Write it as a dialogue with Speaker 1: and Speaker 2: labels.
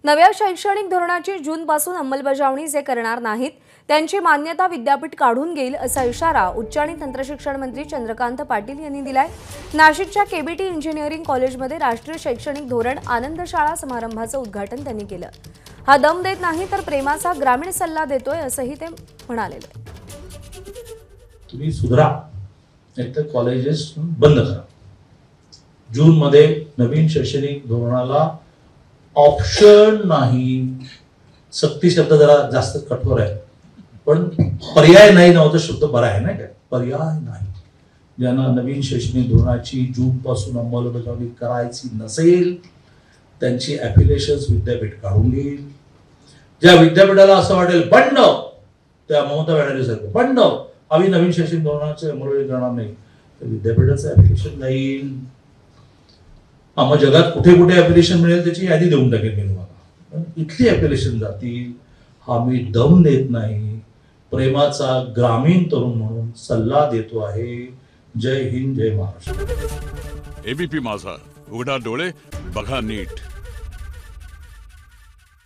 Speaker 1: नव्या शैक्षणिक धोरणाची जूनपासून अंमलबजावणी जे करणार नाहीत त्यांची मान्यता विद्यापीठ काढून घेईल असा इशारा उच्च आणि तंत्रशिक्षण मंत्री चंद्रकांत पाटील यांनी दिलाय। नाशिकच्या केबीटी इंजिनिअरिंग कॉलेजमध्ये राष्ट्रीय शैक्षणिक धोरण आनंद शाळा समारंभाचं उद्घाटन त्यांनी केलं। हा दम देत नाही तर प्रेमाचा ग्रामीण सल्ला देतोय असंही ते म्हणाले।
Speaker 2: तुम्ही सुधरा नाहीतर कॉलेजेस बंद करा। जून मध्ये नवीन शैक्षणिक धोरणाला ऑप्शन नाही। सक्ती शब्द जरा जास्त कठोर आहे, पण पर्याय नाही नव्हता शब्द बरा आहे ना। काय पर्याय नाही। ज्यांना नवीन शैक्षणिक धोरणाची जून पासून अंमलबजावणी करायची नसेल त्यांची ॲफिलिएशन्स विद्यापीठ काढून घेईल। ज्या विद्यापीठाला असं वाटेल बंड, त्या ममता बॅनर्जी सारखं बंड, आम्ही नवीन शैक्षणिक धोरणाचे अंमलबजावणी करणार नाही, तर विद्यापीठाचं ॲफिलिएशन जाईल। मग जगात कुठे कुठे ॲप्लिकेशन मिळेल त्याची यादी देऊन टाकेल मी तुम्हाला, पण इथली ॲप्लिकेशन जातील। हा मी दम देत नाही, प्रेमाचा ग्रामीण तरुण म्हणून सल्ला देतो आहे। जय हिंद, जय महाराष्ट्र।
Speaker 3: एबीपी माझा, उघडा डोळे बघा नीट।